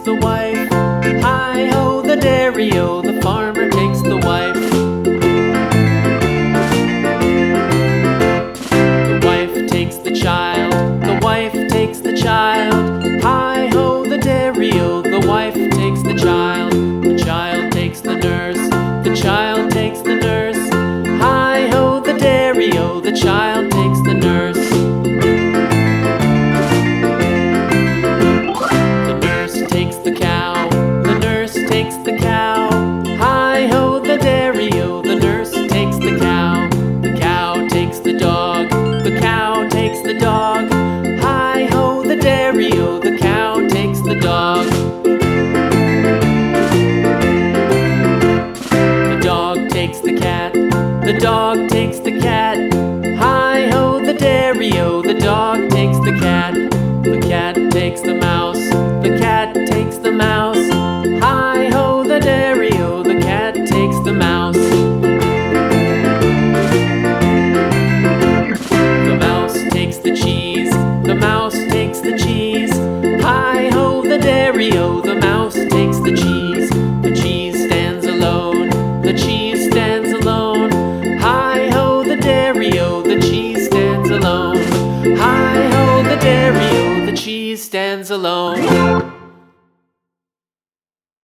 the wife. Hi-ho, the dairy-o, the farmer takes the wife. The wife takes the child, the wife takes the child. Hi-ho, the dairy-o, the wife takes the child. The child takes the nurse, the child takes the nurse. Hi-ho, the dairy-o, the child takes the nurse. The nurse takes the cow, the nurse takes the cow. Hi-ho, the dairy-o, the nurse takes the cow. The cow takes the dog, the cow takes the dog. Hi-ho, the dairy-o, the cow takes the dog. The dog takes the cat, the dog takes the cat. Hi-ho, the dairy-o, the dog takes the cat. The cat takes the mouse,